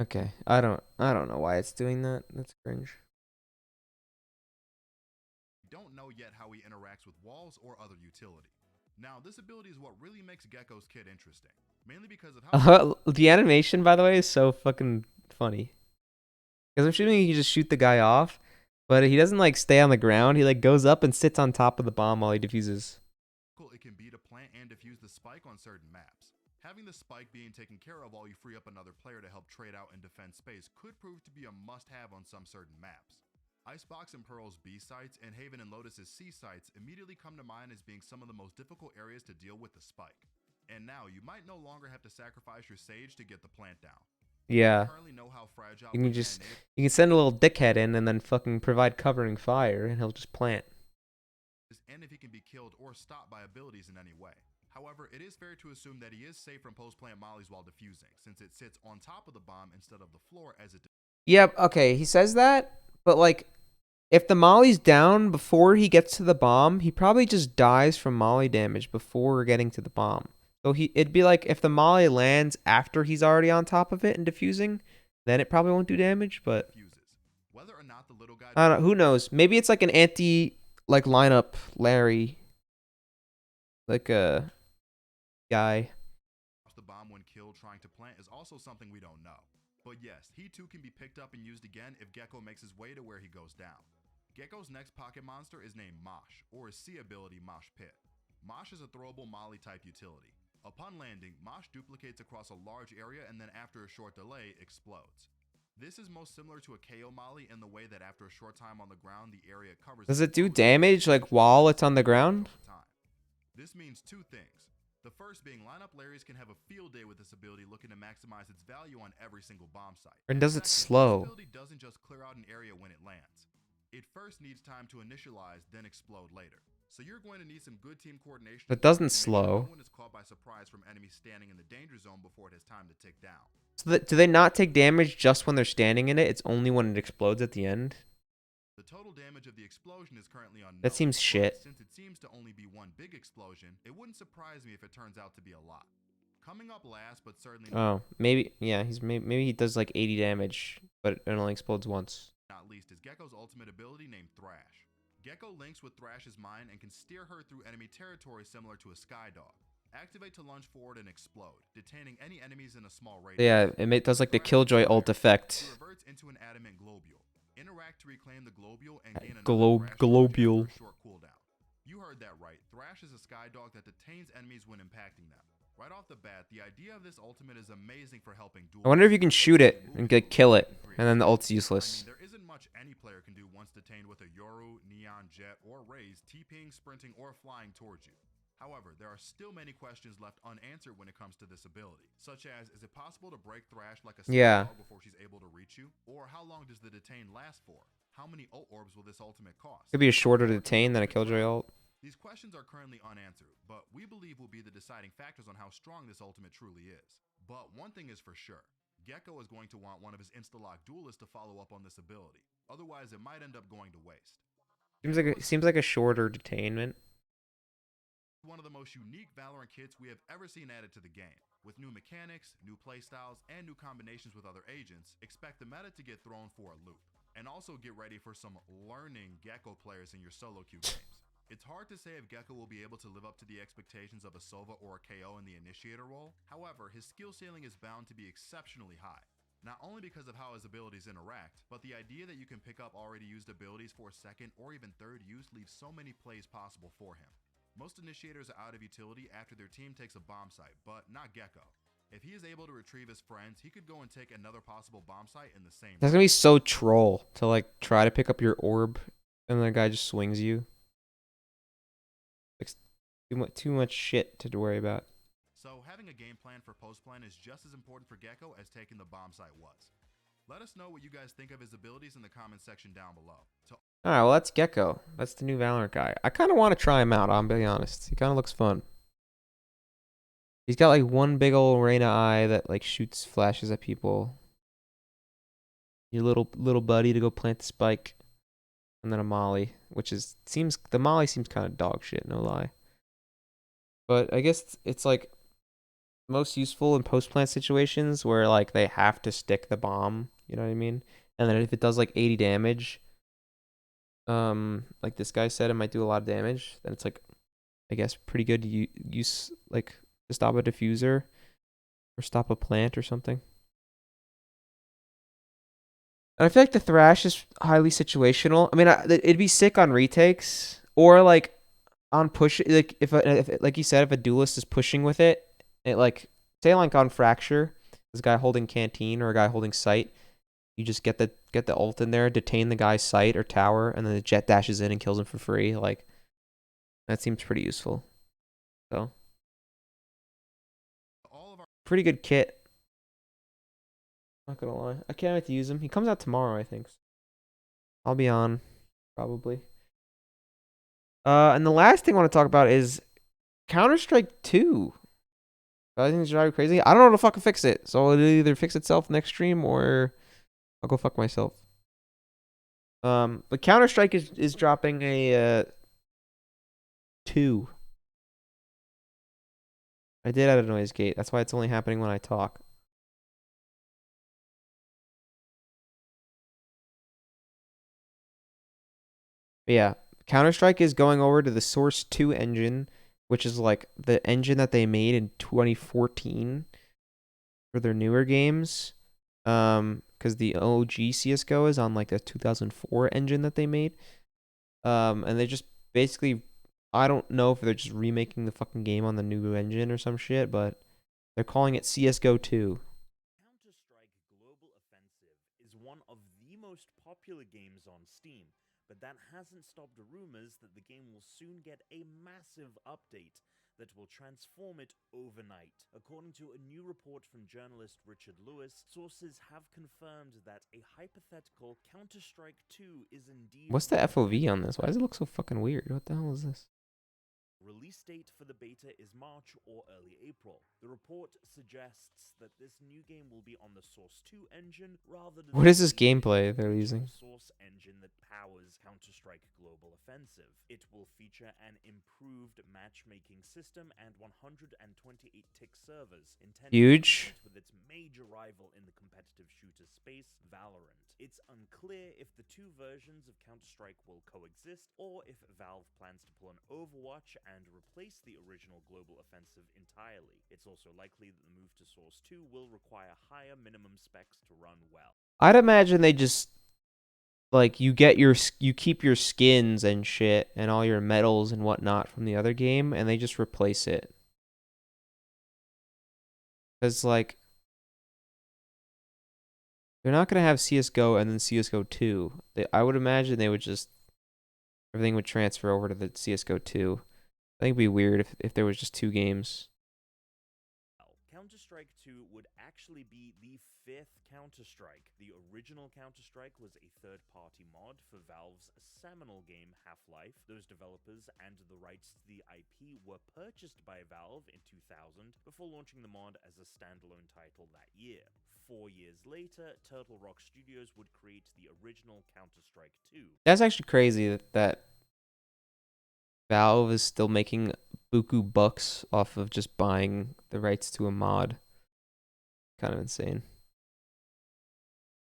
Okay, I don't know why it's doing that. That's cringe. Don't know yet how he interacts with walls or other utility. Now, this ability is what really makes Gecko's kit interesting, mainly because of how The animation, by the way, is so fucking funny. Because I'm shooting, he just shoot the guy off, but he doesn't like stay on the ground. He like goes up and sits on top of the bomb while he defuses. it can be to plant and defuse the spike on certain maps. Having the spike being taken care of while you free up another player to help trade out and defend space could prove to be a must-have on some certain maps. Icebox and Pearl's B sites and Haven and Lotus's C sites immediately come to mind as being some of the most difficult areas to deal with the spike. And now you might no longer have to sacrifice your Sage to get the plant down. Yeah. Currently know how fragile You can send a little dickhead in and then fucking provide covering fire, and he'll just plant. And if he can be killed or stopped by abilities in any way. However, it is fair to assume that he is safe from post-plant mollies while defusing, since it sits on top of the bomb instead of the floor as it. Yep. Okay, he says that, but like, if the molly's down before he gets to the bomb, he probably just dies from molly damage before getting to the bomb. So it'd be like if the molly lands after he's already on top of it and defusing, then it probably won't do damage. But Whether or not the little guy I don't know. Who knows? Maybe it's like an anti like lineup Larry, like a guy. The bomb when killed trying to plant is also something we don't know. But yes, he too can be picked up and used again if Gecko makes his way to where he goes down. Gecko's next pocket monster is named Mosh, or his C ability Mosh Pit. Mosh is a throwable molly type utility. Upon landing, Mosh duplicates across a large area and then after a short delay, explodes. This is most similar to a KO molly in the way that after a short time on the ground, the area covers. Does it do damage like while it's on the ground? This means two things. The first being lineup Larrys can have a field day with this ability looking to maximize its value on every single bomb site. Or does it slow? This ability doesn't just clear out an area when it lands. It first needs time to initialize, then explode later. So you're going to need some good team coordination. It doesn't slow. No one is caught by surprise from enemies standing in the danger zone before it has time to tick down. So do they not take damage just when they're standing in it? It's only when it explodes at the end? The total damage of the explosion is currently unknown. That seems shit. Since it seems to only be one big explosion, it wouldn't surprise me if it turns out to be a lot. Coming up last, but certainly not maybe maybe he does like 80 damage, but it only explodes once. Not least is Gecko's ultimate ability named Thrash. Gecko links with Thrash's mind and can steer her through enemy territory similar to a Skydog. Activate to lunge forward and explode, detaining any enemies in a small radius. Yeah, it does like the Killjoy ult effect. It reverts into an adamant globule. Interact to reclaim the globule and gain globule. Short cooldown. You heard that right. Thrash is a Skydog that detains enemies when impacting them. Right off the bat, the idea of this ultimate is amazing for helping duel. I wonder if you can shoot it and kill it, and then the ult's useless. I mean, there isn't much any player can do once detained with a Yoru, Neon Jet, or Raze TPing, sprinting, or flying towards you. However, there are still many questions left unanswered when it comes to this ability, such as, is it possible to break Thrash like a Skydog before she's able to reach you? Or how long does the detain last for? How many ult orbs will this ultimate cost? Could be a shorter detain than a Killjoy ult. These questions are currently unanswered, but we believe will be the deciding factors on how strong this ultimate truly is. But one thing is for sure, Gecko is going to want one of his insta-lock duelists to follow up on this ability. Otherwise, it might end up going to waste. Seems like a shorter detainment. One of the most unique Valorant kits we have ever seen added to the game. With new mechanics, new playstyles, and new combinations with other agents, expect the meta to get thrown for a loop. And also get ready for some learning Gecko players in your solo queue games. It's hard to say if Gecko will be able to live up to the expectations of a Sova or a KO in the initiator role. However, his skill ceiling is bound to be exceptionally high. Not only because of how his abilities interact, but the idea that you can pick up already used abilities for second or even third use leaves so many plays possible for him. Most initiators are out of utility after their team takes a bomb site, but not Gecko. If he is able to retrieve his friends, he could go and take another possible bomb site in the same. That's gonna be so troll to like try to pick up your orb, and the guy just swings you. Too much shit to worry about. So having a game plan for post plan is just as important for Gecko as taking the bomb site was. Let us know what you guys think of his abilities in the comment section down below. Alright, well that's Gecko. That's the new Valorant guy. I kind of want to try him out, I'll be honest. He kind of looks fun. He's got like one big old Reyna eye that like shoots flashes at people. your little buddy to go plant the spike, and then a molly, which is seems the molly seems kind of dog shit, no lie. But I guess it's like most useful in post plant situations where like they have to stick the bomb. You know what I mean? And then if it does like 80 damage, like this guy said, it might do a lot of damage. Then it's like, I guess, pretty good use like to stop a diffuser or stop a plant or something. And I feel like the thrash is highly situational. I mean, it'd be sick on retakes or like on push. Like if like you said, if a duelist is pushing with it, it like say like on fracture, this guy holding canteen or a guy holding sight, you just get the ult in there, detain the guy's sight or tower, and then the jet dashes in and kills him for free. Like that seems pretty useful. So pretty good kit. Not gonna lie, I can't wait to use him. He comes out tomorrow, I think. I'll be on probably. And the last thing I want to talk about is Counter Strike 2. I think it's driving me crazy. I don't know how to fucking fix it, so it'll either fix itself next stream or I'll go fuck myself. But Counter Strike is dropping a 2. I did add a noise gate. That's why it's only happening when I talk. But yeah, Counter Strike is going over to the Source 2 engine, which is like the engine that they made in 2014 for their newer games. Because the OG CS:GO is on like the 2004 engine that they made. And they just basically, I don't know if they're just remaking the fucking game on the new engine or some shit, but they're calling it CS:GO 2. Counter-Strike Global Offensive is one of the most popular games on Steam, but that hasn't stopped rumors that the game will soon get a massive update that will transform it overnight. According to a new report from journalist Richard Lewis, sources have confirmed that a hypothetical Counter-Strike 2 is indeed What's the FOV on this? Why does it look so fucking weird? What the hell is this? Release date for the beta is March or early April. The report suggests that this new game will be on the Source 2 engine rather than What is this the gameplay they're original using? Source engine that powers Counter-Strike Global Offensive. It will feature an improved matchmaking system and 128-tick servers intended to Huge. compete with its major rival in the competitive shooter space, Valorant. It's unclear if the two versions of Counter-Strike will coexist or if Valve plans to pull an Overwatch and replace the original Global Offensive entirely. It's also likely that the move to Source 2 will require higher minimum specs to run well. I'd imagine they just like you keep your skins and shit and all your medals and whatnot from the other game, and they just replace it. Cause like they're not gonna have CS:GO and then CS:GO 2. I would imagine they would just everything would transfer over to the CS:GO 2. I think it'd be weird if there was just two games. Counter-Strike 2 would actually be the fifth Counter-Strike. The original Counter-Strike was a third-party mod for Valve's seminal game Half-Life. Those developers and the rights to the IP were purchased by Valve in 2000 before launching the mod as a standalone title that year. 4 years later, Turtle Rock Studios would create the original Counter-Strike 2. That's actually crazy that Valve is still making buku bucks off of just buying the rights to a mod. Kind of insane.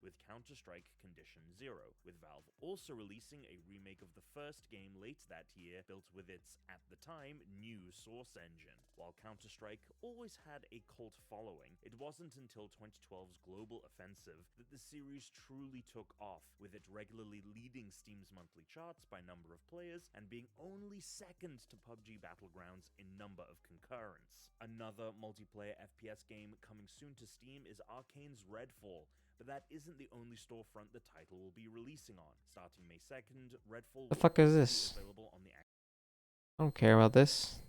With Counter-Strike Condition Zero, with Valve also releasing a remake of the first game late that year, built with its, at the time, new Source engine. While Counter-Strike always had a cult following, it wasn't until 2012's Global Offensive that the series truly took off, with it regularly leading Steam's monthly charts by number of players and being only second to PUBG Battlegrounds in number of concurrents. Another multiplayer FPS game coming soon to Steam is Arcane's Redfall, but that isn't the only storefront the title will be releasing on. Starting May 2nd, Redfall The fuck is this? available on the I don't care about this.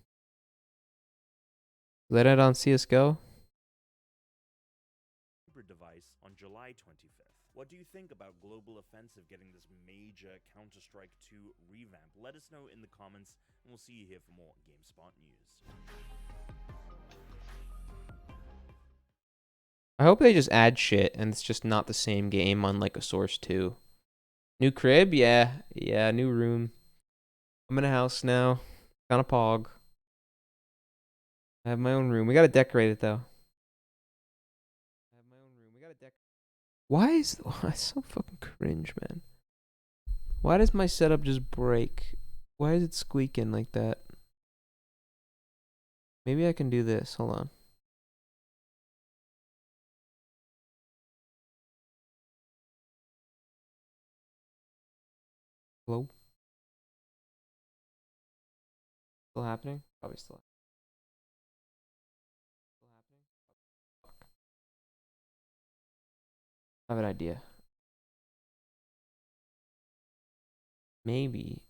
Let it on CS:GO. device on July 25th. What do you think about Global Offensive getting this major Counter-Strike 2 revamp? Let us know in the comments, and we'll see you here for more GameSpot news. I hope they just add shit and it's just not the same game on like a Source 2. New crib? Yeah. Yeah, new room. I'm in a house now. Kind of pog. I have my own room. We gotta decorate it though. I have my own room. We gotta decorate. Why is so fucking cringe, man? Why does my setup just break? Why is it squeaking like that? Maybe I can do this. Hold on. Hello? Still happening? Probably still happening. Fuck. I have an idea. Maybe.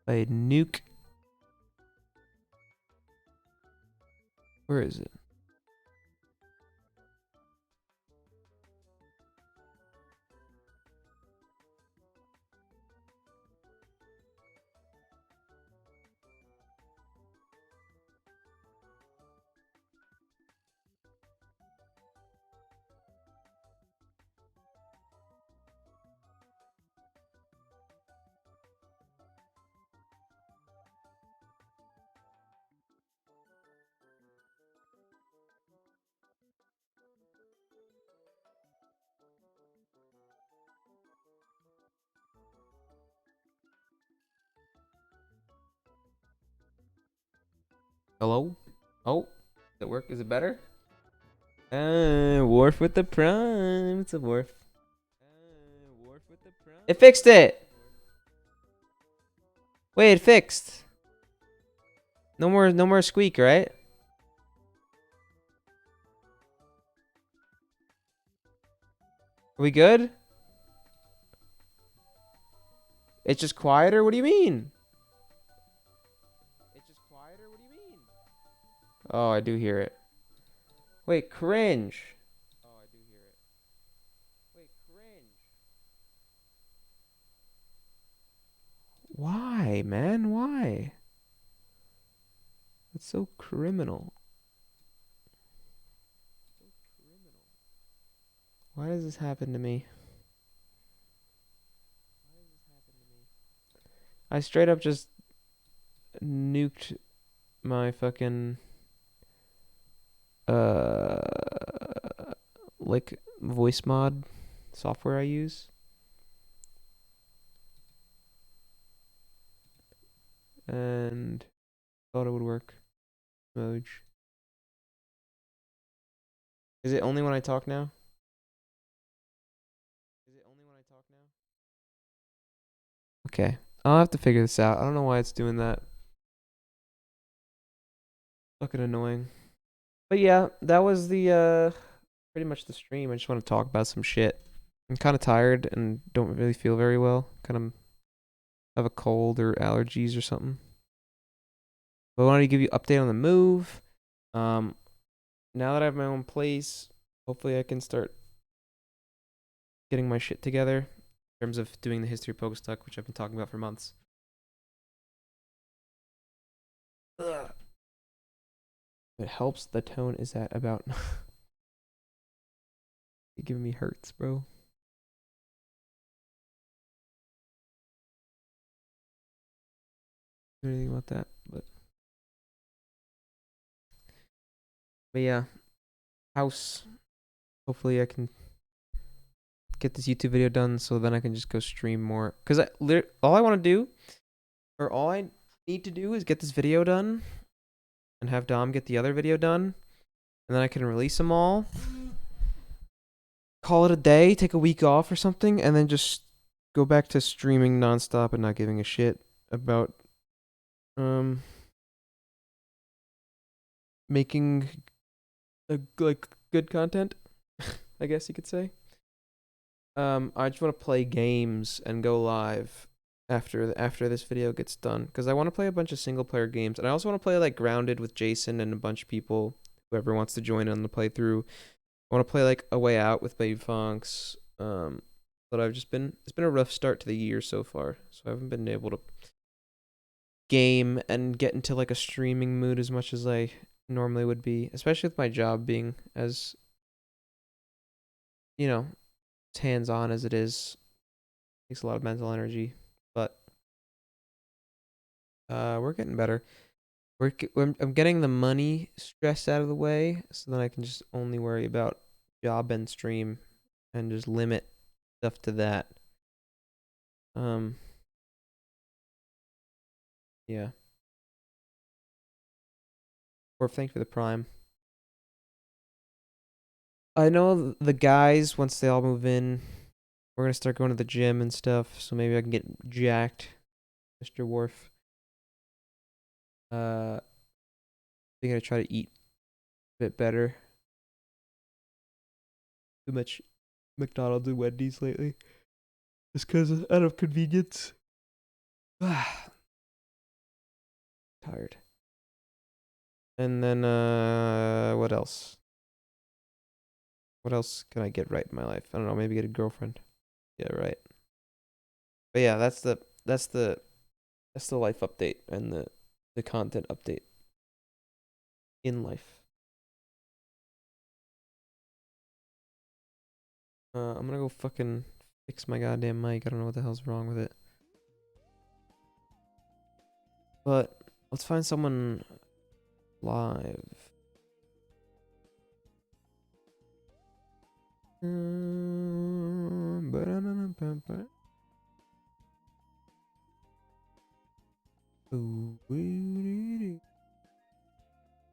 I nuke. Where is it? Hello? Oh, does it work? Is it better? Wharf with the prime. It's a wharf. Wharf with the prime. It fixed it. Wait, it fixed. No more squeak, right? Are we good? It's just quieter? What do you mean? It's just quieter? What do you mean? Oh, I do hear it. Wait, cringe. Oh, I do hear it. Wait, cringe. Why, man? Why? That's so criminal. So criminal. Why does this happen to me? Why does this happen to me? I straight up just nuked my fucking like voice mod software I use. And thought it would work. Moj. Is it only when I talk now? Is it only when I talk now? Okay. I'll have to figure this out. I don't know why it's doing that. Fucking annoying. But yeah, that was the pretty much the stream. I just want to talk about some shit. I'm kind of tired and don't really feel very well. Kind of have a cold or allergies or something. But I wanted to give you an update on the move. Now that I have my own place, hopefully I can start getting my shit together in terms of doing the history of Pokestuck, which I've been talking about for months. Ugh. It helps the tone is at about. You're giving me hurts, bro. Anything about that, but yeah, house. Hopefully I can get this YouTube video done so then I can just go stream more. Cause all I want to do, or all I need to do, is get this video done, and have Dom get the other video done, and then I can release them all. Call it a day, take a week off or something, and then just go back to streaming nonstop and not giving a shit about making like good content, I guess you could say. I just want to play games and go live after this video gets done, because I want to play a bunch of single player games, and I also want to play like Grounded with Jason and a bunch of people, whoever wants to join on the playthrough. I want to play like A Way Out with Baby Funks. But it's been a rough start to the year so far, so I haven't been able to game and get into like a streaming mood as much as I normally would be, especially with my job being as, you know, hands-on as it is. Takes a lot of mental energy, but we're getting better. I'm getting the money stress out of the way, so then I can just only worry about job and stream, and just limit stuff to that. Yeah. Or thank you for the prime. I know the guys, once they all move in, we're gonna start going to the gym and stuff, so maybe I can get jacked, Mr. Worf. I'm gonna try to eat a bit better. Too much McDonald's and Wendy's lately. Just because out of convenience. Tired. And then what else? What else can I get right in my life? I don't know, maybe get a girlfriend. Yeah, right. But yeah, that's the life update and the content update in life. I'm gonna go fucking fix my goddamn mic. I don't know what the hell's wrong with it. But let's find someone live.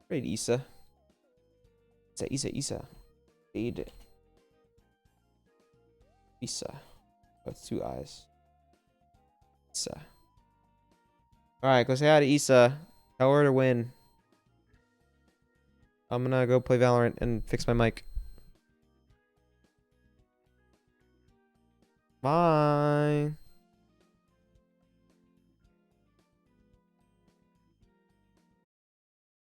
Great, Issa. Issa. Fade. Issa. That's 2 eyes. Issa. Alright, go say hi to Issa. Tell her to win. I'm gonna go play Valorant and fix my mic. Bye.